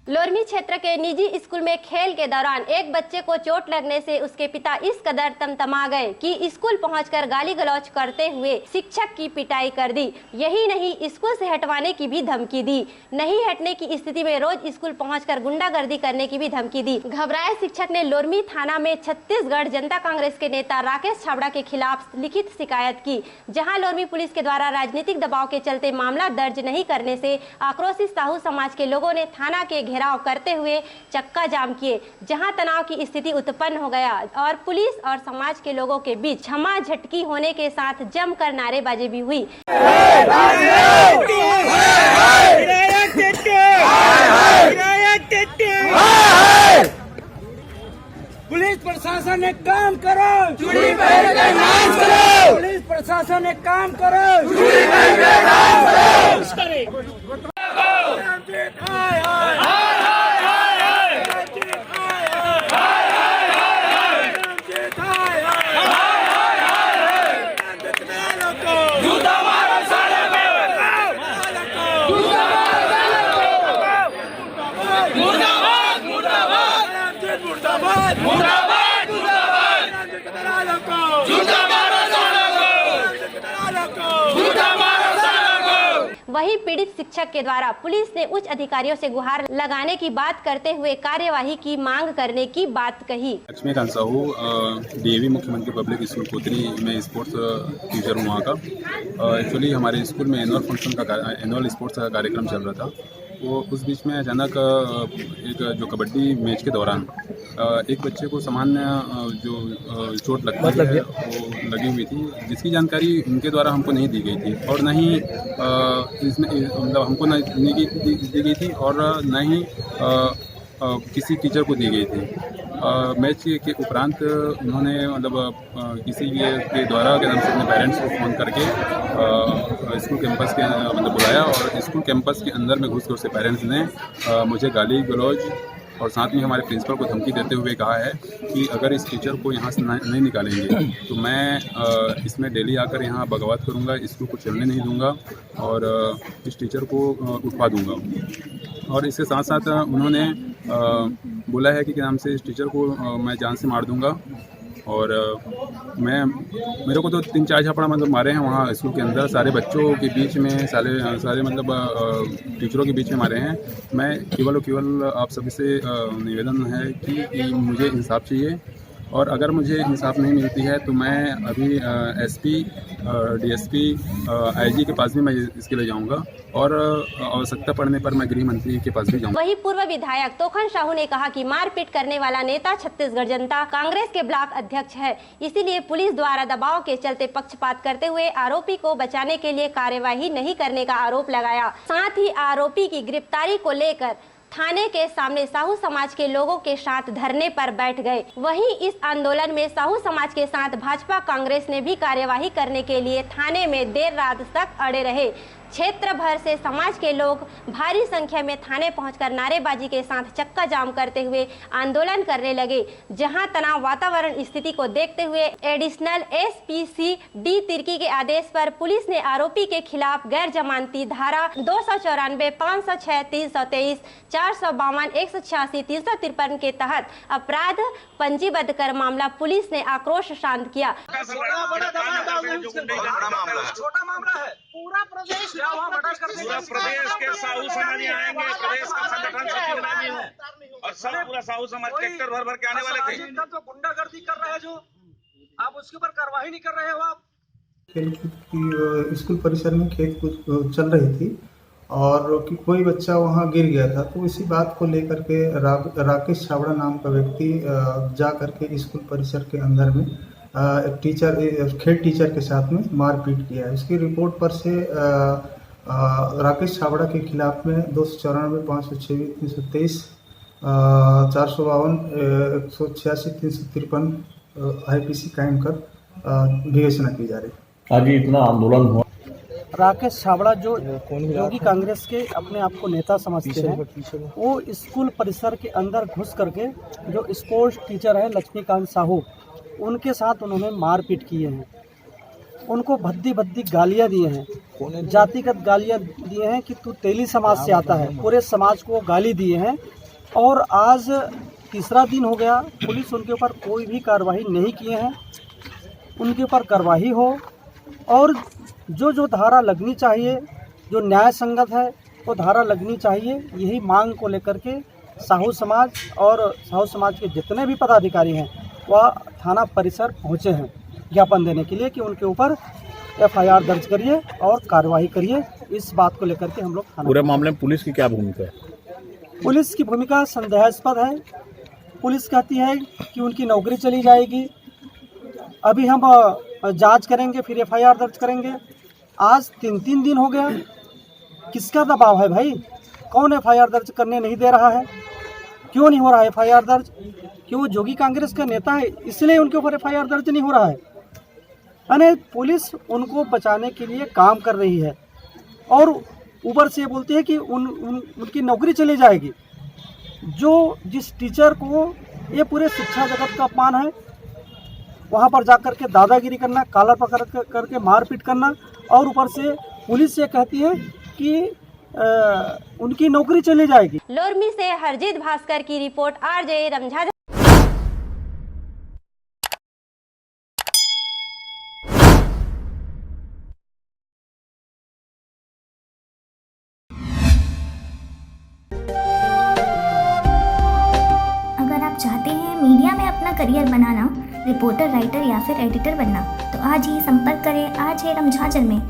लोरमी क्षेत्र के निजी स्कूल में खेल के दौरान एक बच्चे को चोट लगने से उसके पिता इस कदर तमतमा गए कि स्कूल पहुंचकर गाली गलौज करते हुए शिक्षक की पिटाई कर दी। यही नहीं, स्कूल से हटवाने की भी धमकी दी। नहीं हटने की स्थिति में रोज स्कूल पहुंचकर गुंडागर्दी करने की भी धमकी दी। घबराए शिक्षक ने लोरमी थाना में छत्तीसगढ़ जनता कांग्रेस के नेता राकेश छाबड़ा के खिलाफ लिखित शिकायत की, जहाँ लोरमी पुलिस के द्वारा राजनीतिक दबाव के चलते मामला दर्ज नहीं करने से आक्रोशित साहू समाज के लोगों ने थाना के घेराव करते हुए चक्का जाम किए, जहां तनाव की स्थिति उत्पन्न हो गया और पुलिस और समाज के लोगों के बीच झमा झटकी होने के साथ जमकर नारेबाजी भी हुई। पुलिस प्रशासन एक काम करो, चूड़ी पहन के नाच करो। पुलिस प्रशासन एक काम करो, चूड़ी पहन के नाच करो। वही पीड़ित शिक्षक के द्वारा पुलिस ने उच्च अधिकारियों से गुहार लगाने की बात करते हुए कार्यवाही की मांग करने की बात कही। लक्ष्मीकांत साहू, डीएवी मुख्यमंत्री पब्लिक स्कूल कोतरी में स्पोर्ट्स टीचर हूँ वहाँ का। एक्चुअली हमारे स्कूल में एनुअल स्पोर्ट्स का कार्यक्रम चल रहा था। वो उस बीच में अचानक एक जो कबड्डी मैच के दौरान एक बच्चे को सामान्य जो चोट लगती है वो लगी हुई थी, जिसकी जानकारी उनके द्वारा हमको नहीं दी गई थी और न ही इसमें मतलब हमको नहीं दी गई थी और न ही किसी टीचर को दी गई थी। मैच के उपरांत उन्होंने मतलब किसी के द्वारा के नाम से अपने पेरेंट्स को फ़ोन करके स्कूल कैंपस के मतलब बुलाया और स्कूल कैंपस के अंदर में घुसकर उससे पेरेंट्स ने मुझे गाली गलौज और साथ में हमारे प्रिंसिपल को धमकी देते हुए कहा है कि अगर इस टीचर को यहाँ से नहीं निकालेंगे तो मैं इसमें डेली आकर यहाँ बगावत करूँगा, स्कूल को चलने नहीं दूँगा और इस टीचर को उठवा दूँगा। और इसके साथ साथ उन्होंने बोला है कि क्या नाम से इस टीचर को मैं जान से मार दूँगा और मेरे को तो 3-4 झापड़ा मतलब मारे हैं वहाँ स्कूल के अंदर, सारे बच्चों के बीच में सारे मतलब टीचरों के बीच में मारे हैं। मैं केवल आप सभी से निवेदन है कि मुझे इंसाफ चाहिए और अगर मुझे इंसाफ नहीं मिलती है तो मैं अभी एसपी, डीएसपी, आईजी के पास भी मैं इसके लिए जाऊंगा और आवश्यकता पड़ने पर मैं गृह मंत्री के पास भी जाऊंगा। वही पूर्व विधायक तोखन साहू ने कहा कि मारपीट करने वाला नेता छत्तीसगढ़ जनता कांग्रेस के ब्लॉक अध्यक्ष है, इसीलिए पुलिस द्वारा दबाव के चलते पक्षपात करते हुए आरोपी को बचाने के लिए कार्यवाही नहीं करने का आरोप लगाया। साथ ही आरोपी की गिरफ्तारी को लेकर थाने के सामने साहू समाज के लोगों के साथ धरने पर बैठ गए। वहीं इस आंदोलन में साहू समाज के साथ भाजपा कांग्रेस ने भी कार्यवाही करने के लिए थाने में देर रात तक अड़े रहे। क्षेत्र भर से समाज के लोग भारी संख्या में थाने पहुंचकर नारेबाजी के साथ चक्का जाम करते हुए आंदोलन करने लगे, जहां तनाव वातावरण स्थिति को देखते हुए एडिशनल एसपी डी तिर्की के आदेश पर पुलिस ने आरोपी के खिलाफ गैर जमानती धारा 294, 506, 323, 452, 186, 353 के तहत अपराध पंजीबद्ध कर मामला पुलिस ने आक्रोश शांत किया। छोटा मामला है, पूरा प्रदेश के साहू समाज आएंगे, प्रदेश का संगठन सचिव मैं भी हूँ और सब पूरा साहू समाज ट्रैक्टर भर के आने वाले थे। तो गुंडागर्दी कर रहे हैं, जो आप उसके ऊपर कार्रवाई नहीं कर रहे हो। आप खेलकूद की स्कूल परिसर में खेल कूद चल रही थी और कि कोई बच्चा वहाँ गिर गया था, तो इसी बात को लेकर के राकेश छाबड़ा नाम का व्यक्ति जा करके स्कूल परिसर के अंदर में एक खेल टीचर के साथ में मारपीट किया। इसकी रिपोर्ट पर से राकेश छाबड़ा के खिलाफ में 294, 506, 323, 452, 186, 353 IPC कायम कर विवेचना की जा रही। आज इतना आंदोलन हुआ। राकेश छाबड़ा जो कि कांग्रेस के अपने आप को नेता समझते हैं, वो स्कूल परिसर के अंदर घुस करके जो स्पोर्ट्स टीचर है लक्ष्मीकांत साहू, उनके साथ उन्होंने मारपीट किए हैं। उनको भद्दी भद्दी गालियां दिए हैं, जातिगत गालियां दिए हैं कि तू तेली समाज से आता है। पूरे समाज को गाली दिए हैं और आज तीसरा दिन हो गया, पुलिस उनके ऊपर कोई भी कार्रवाई नहीं किए हैं। उनके ऊपर कार्रवाई हो और जो धारा लगनी चाहिए, जो न्याय संगत है, वो धारा लगनी चाहिए। यही मांग को लेकर के साहू समाज और साहू समाज के जितने भी पदाधिकारी हैं वह थाना परिसर पहुँचे हैं ज्ञापन देने के लिए कि उनके ऊपर FIR दर्ज करिए और कार्रवाई करिए। इस बात को लेकर के हम लोग थाना पूरे मामले में पुलिस की क्या भूमिका है? पुलिस की भूमिका संदेहास्पद है। पुलिस कहती है कि उनकी नौकरी चली जाएगी, अभी हम जांच करेंगे, फिर FIR दर्ज करेंगे। आज 3 दिन हो गया। किसका दबाव है भाई? कौन FIR दर्ज करने नहीं दे रहा है? क्यों नहीं हो रहा है FIR दर्ज? क्यों? जोगी कांग्रेस का नेता है इसलिए उनके ऊपर FIR दर्ज नहीं हो रहा है। यानी पुलिस उनको बचाने के लिए काम कर रही है और ऊपर से बोलती है कि उनकी नौकरी चली जाएगी। जिस टीचर को ये पूरे शिक्षा जगत का अपमान है, वहाँ पर जाकर के दादागिरी करना, कॉलर पकड़ करके मारपीट करना और ऊपर से पुलिस ये कहती है कि उनकी नौकरी चली जाएगी। लोरमी से हरजीत भास्कर की रिपोर्ट, RJ रमझा। अगर आप चाहते हैं मीडिया में अपना करियर बनाना, रिपोर्टर, राइटर या फिर एडिटर बनना, तो आज ही संपर्क करें RJ रमझाजल में।